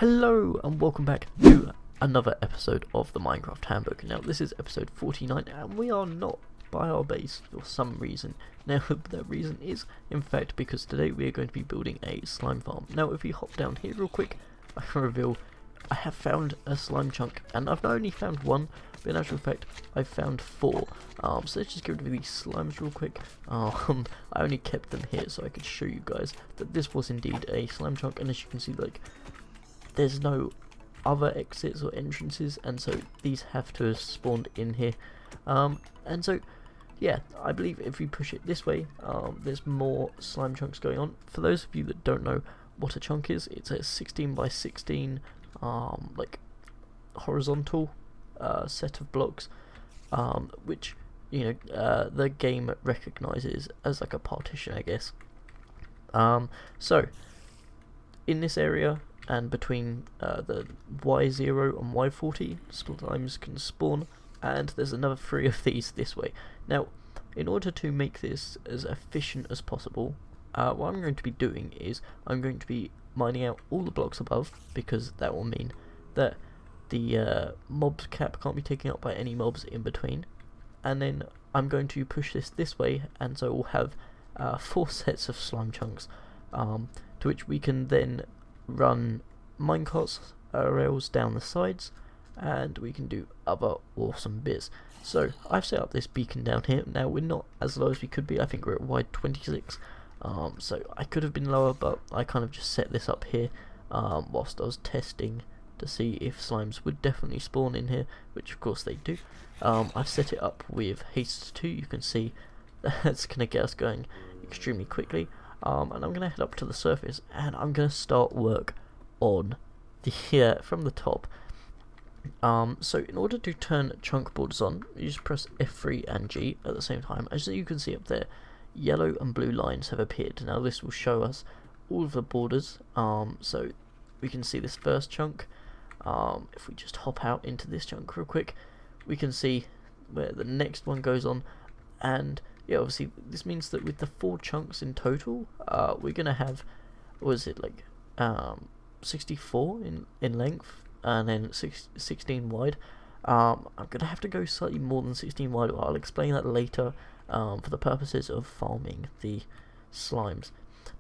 Hello and welcome back to another episode of the Minecraft Handbook. Now this is episode 49 and we are not by our base for some reason. Now the reason is in fact because today we are going to be building a slime farm. Now if we hop down here real quick, I can reveal I have found a slime chunk, and I've not only found one, but in actual fact I've found four. So let's just get rid of these slimes real quick. I only kept them here so I could show you guys that this was indeed a slime chunk, and as you can see, like, there's no other exits or entrances, and so these have to have spawned in here. And so yeah, I believe if we push it this way, there's more slime chunks going on. For those of you that don't know what a chunk is, it's a 16 by 16 like horizontal set of blocks, which the game recognizes as like a partition, I guess. So in this area and between the Y0 and Y40, slimes can spawn, and there's another 3 of these this way. Now in order to make this as efficient as possible, what I'm going to be doing is I'm going to be mining out all the blocks above, because that will mean that the mobs cap can't be taken out by any mobs in between. And then I'm going to push this way, and so we'll have 4 sets of slime chunks, to which we can then run minecarts rails down the sides, and we can do other awesome bits. So I've set up this beacon down here. Now we're not as low as we could be. I think we're at Y26. So I could have been lower, but I kind of just set this up here whilst I was testing to see if slimes would definitely spawn in here, which of course they do. I've set it up with haste 2. You can see that's going to get us going extremely quickly. And I'm going to head up to the surface, and I'm going to start work on the from the top. So in order to turn chunk borders on, you just press F3 and G at the same time. As you can see up there, yellow and blue lines have appeared. Now this will show us all of the borders. So we can see this first chunk. If we just hop out into this chunk real quick, we can see where the next one goes on. And yeah, obviously this means that with the 4 chunks in total, we're gonna have, what is it, like 64 in length, and then 16 wide. I'm gonna have to go slightly more than 16 wide. I'll explain that later, for the purposes of farming the slimes.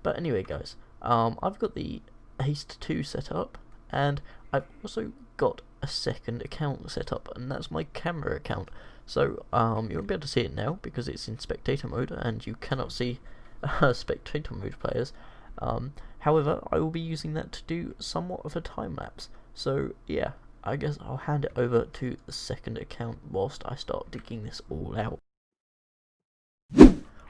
But anyway guys, I've got the haste 2 set up, and I've also got a second account set up, and that's my camera account. So you won't be able to see it now because it's in spectator mode and you cannot see spectator mode players. However, I will be using that to do somewhat of a time lapse. So yeah, I guess I'll hand it over to the second account whilst I start digging this all out.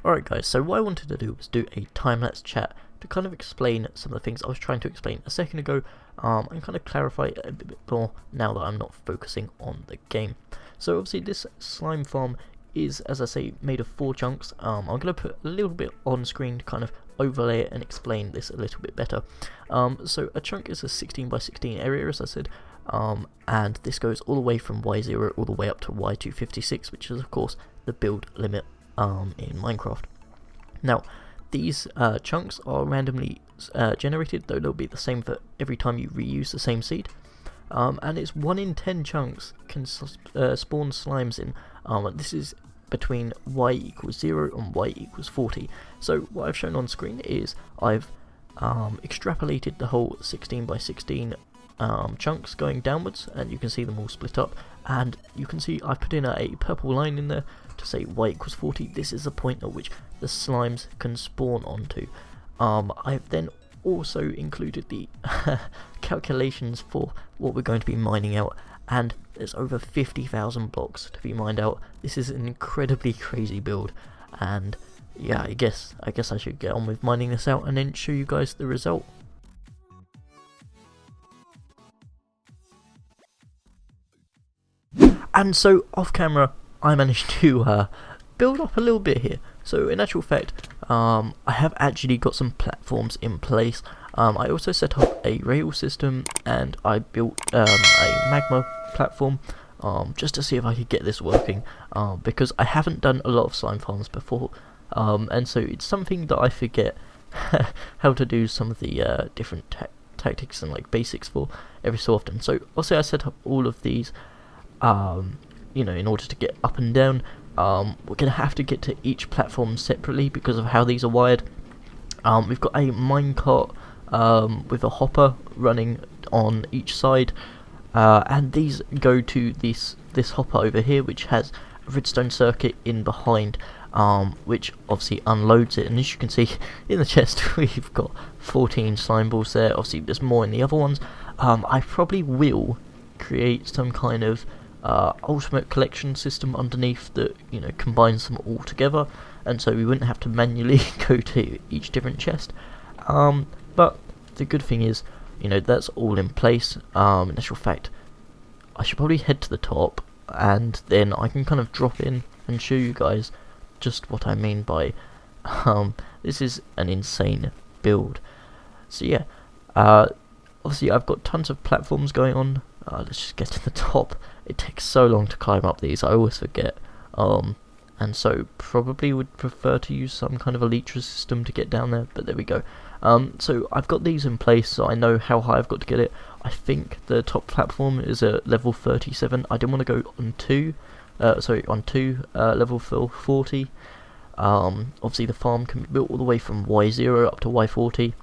Alright guys, so what I wanted to do was do a time-lapse chat to kind of explain some of the things I was trying to explain a second ago, and kind of clarify a bit more now that I'm not focusing on the game. So obviously this slime farm is, as I say, made of 4 chunks. I'm going to put a little bit on screen to kind of overlay it and explain this a little bit better. So a chunk is a 16 by 16 area, as I said, and this goes all the way from Y0 all the way up to Y256, which is of course the build limit in Minecraft. Now these chunks are randomly generated, though they'll be the same for every time you reuse the same seed, and it's 1 in 10 chunks can spawn slimes in. This is between Y equals 0 and Y equals 40. So what I've shown on screen is I've extrapolated the whole 16 by 16 chunks going downwards, and you can see them all split up, and you can see I've put in a purple line in there to say Y equals 40. This is the point at which the slimes can spawn onto. I've then also included the calculations for what we're going to be mining out, and there's over 50,000 blocks to be mined out. This is an incredibly crazy build, and yeah, I guess I should get on with mining this out and then show you guys the result. And so off camera I managed to build up a little bit here. So in actual fact, I have actually got some platforms in place. I also set up a rail system, and I built a magma platform just to see if I could get this working, because I haven't done a lot of slime farms before, and so it's something that I forget how to do some of the different tactics and like basics for every so often. So obviously I set up all of these, you know, in order to get up and down. We're gonna have to get to each platform separately because of how these are wired. We've got a minecart with a hopper running on each side, and these go to this hopper over here, which has a redstone circuit in behind, which obviously unloads it. And as you can see in the chest, we've got 14 slime balls there. Obviously there's more in the other ones. I probably will create some kind of ultimate collection system underneath that, you know, combines them all together, and so we wouldn't have to manually go to each different chest. But the good thing is, you know, that's all in place. In actual fact, I should probably head to the top, and then I can kind of drop in and show you guys just what I mean by this is an insane build. So yeah, obviously I've got tons of platforms going on. Let's just get to the top. It takes so long to climb up these, I always forget. And so probably would prefer to use some kind of elytra system to get down there, but there we go. So I've got these in place, so I know how high I've got to get it. I think the top platform is at level 37. I didn't want to go on level 40. Obviously the farm can be built all the way from Y0 up to Y40,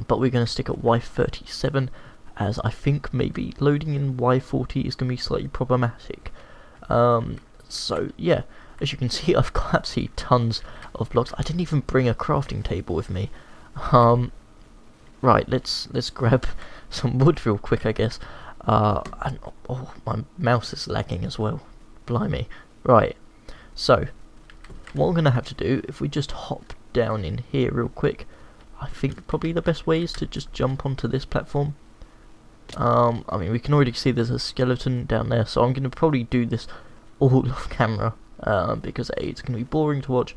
but we're going to stick at Y37, as I think maybe loading in Y40 is going to be slightly problematic. So yeah, as you can see, I've got absolutely tons of blocks. I didn't even bring a crafting table with me. Right, let's grab some wood real quick, I guess. And oh, my mouse is lagging as well. Blimey. Right, so what I'm gonna have to do, if we just hop down in here real quick, I think probably the best way is to just jump onto this platform. I mean, we can already see there's a skeleton down there, so I'm gonna probably do this all off camera, because A, it's gonna be boring to watch,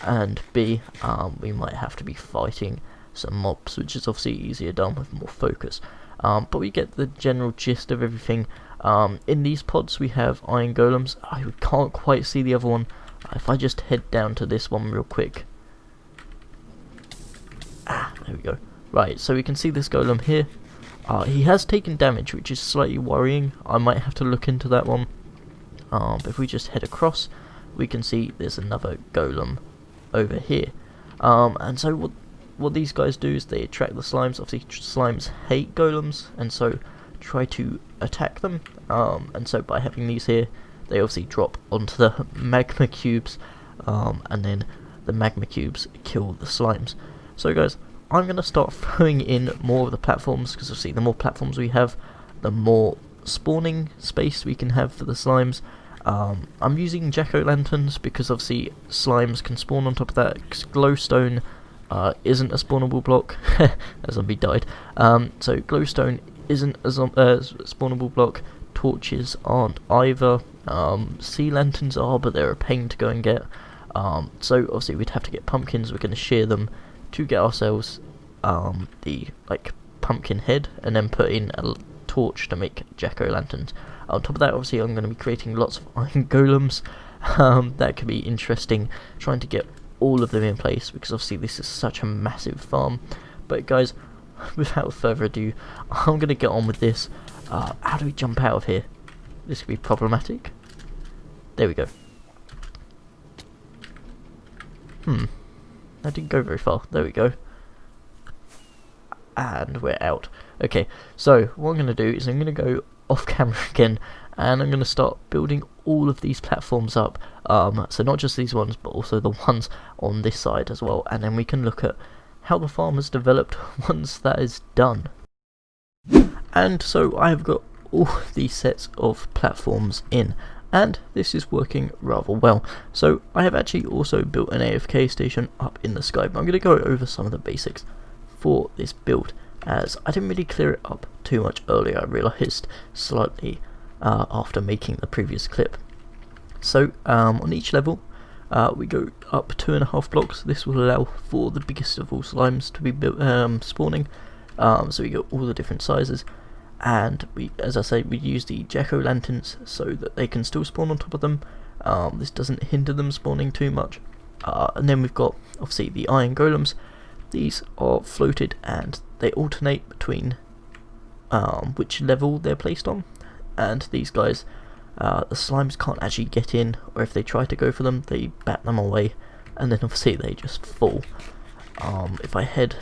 and B, we might have to be fighting some mobs, which is obviously easier done with more focus. But we get the general gist of everything. In these pods we have iron golems. I can't quite see the other one. If I just head down to this one real quick. There we go. Right, so we can see this golem here. He has taken damage, which is slightly worrying. I might have to look into that one. But if we just head across, we can see there's another golem over here. And so what these guys do is they attract the slimes. Obviously slimes hate golems, and so try to attack them. And so by having these here, they obviously drop onto the magma cubes, and then the magma cubes kill the slimes. So guys, I'm going to start throwing in more of the platforms, because obviously the more platforms we have, the more spawning space we can have for the slimes. I'm using jack-o'-lanterns because obviously slimes can spawn on top of that. Glowstone isn't a spawnable block, as zombie died. So glowstone isn't a spawnable block. Torches aren't either. Sea lanterns are, but they're a pain to go and get. So obviously we'd have to get pumpkins. We're going to shear them to get ourselves the pumpkin head, and then put in a torch to make jack-o'-lanterns. On top of that, obviously I'm going to be creating lots of iron golems. That could be interesting, trying to get all of them in place, because obviously this is such a massive farm. But guys, without further ado, I'm going to get on with this. How do we jump out of here? This could be problematic. There we go. That didn't go very far. There we go. And we're out. Okay, so what I'm going to do is I'm going to go off camera again, and I'm going to start building all of these platforms up. So not just these ones, but also the ones on this side as well. And then we can look at how the farm has developed once that is done. And so I have got all these sets of platforms in, and this is working rather well. So I have actually also built an AFK station up in the sky, but I'm going to go over some of the basics for this build, as I didn't really clear it up too much earlier. I realised slightly after making the previous clip. So on each level we go up 2.5 blocks. This will allow for the biggest of all slimes to be built, spawning. So we go all the different sizes, and we, as I say, we use the jack-o'-lanterns so that they can still spawn on top of them. This doesn't hinder them spawning too much. And then we've got obviously the iron golems. These are floated, and they alternate between which level they're placed on, and these guys, the slimes can't actually get in, or if they try to go for them, they bat them away, and then obviously they just fall. If I head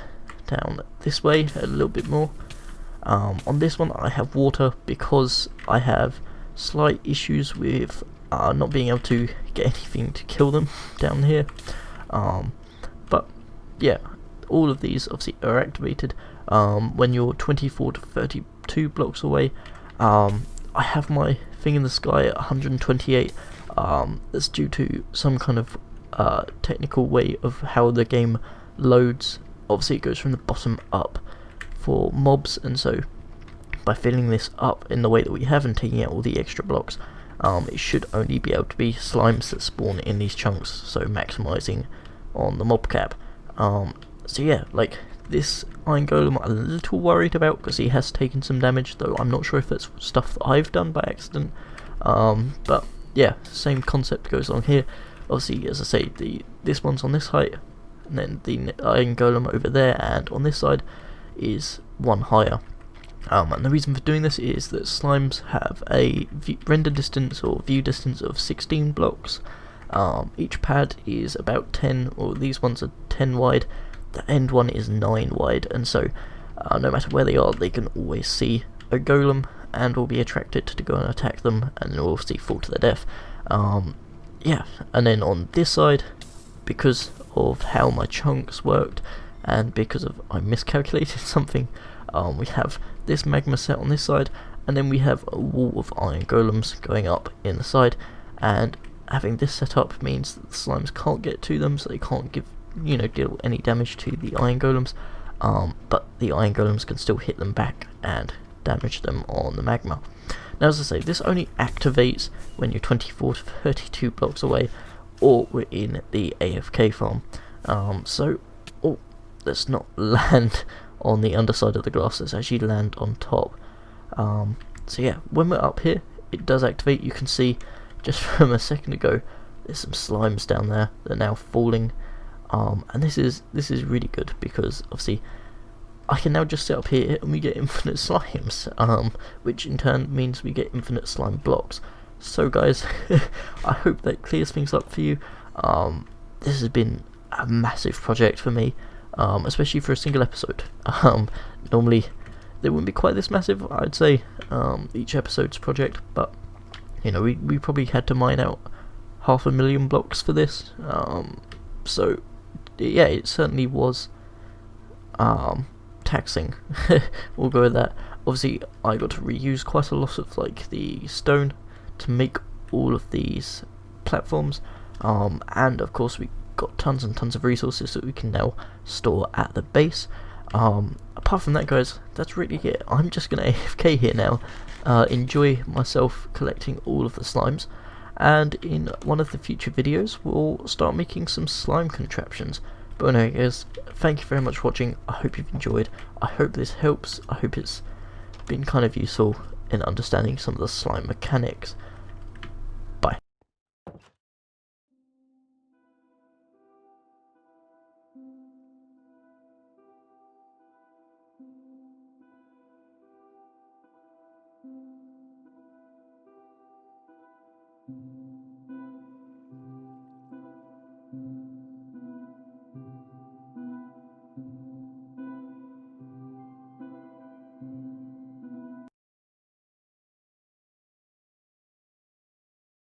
down this way a little bit more, on this one I have water because I have slight issues with not being able to get anything to kill them down here. But yeah, all of these obviously are activated when you're 24 to 32 blocks away. I have my thing in the sky at 128. That's due to some kind of technical way of how the game loads. Obviously it goes from the bottom up for mobs, and so by filling this up in the way that we have and taking out all the extra blocks, it should only be able to be slimes that spawn in these chunks, so maximising on the mob cap. So yeah, like this Iron Golem I'm a little worried about because he has taken some damage, though I'm not sure if that's stuff that I've done by accident. But yeah, same concept goes on here. Obviously, as I say, this one's on this height, and then the Iron Golem over there, and on this side is one higher. And the reason for doing this is that slimes have a render distance or view distance of 16 blocks. Each pad is about 10, or these ones are 10 wide. The end one is 9 wide, and so no matter where they are, they can always see a golem and will be attracted to go and attack them, and then will obviously fall to their death. Yeah, and then on this side, because of how my chunks worked, and because of I miscalculated something, we have this magma set on this side, and then we have a wall of iron golems going up in the side, and having this set up means that the slimes can't get to them, so they can't deal any damage to the iron golems, but the iron golems can still hit them back and damage them on the magma. Now, as I say, this only activates when you're 24 to 32 blocks away, or we're in the AFK farm. Let's not land on the underside of the glass, let's actually land on top. So yeah, when we're up here, it does activate. You can see just from a second ago, there's some slimes down there that are now falling. And this is really good because obviously I can now just sit up here and we get infinite slimes, which in turn means we get infinite slime blocks. So guys, I hope that clears things up for you. This has been a massive project for me, especially for a single episode. Normally they wouldn't be quite this massive, I'd say, each episode's project, but we probably had to mine out 500,000 blocks for this. So yeah, it certainly was taxing. We'll go with that. Obviously I got to reuse quite a lot of the stone to make all of these platforms, and of course we got tons and tons of resources that we can now store at the base. Apart from that, guys, that's really it. I'm just gonna AFK here now, enjoy myself collecting all of the slimes, and in one of the future videos we'll start making some slime contraptions. But anyway guys, thank you very much for watching. I hope you've enjoyed. I hope this helps. I hope it's been kind of useful in understanding some of the slime mechanics. Bye.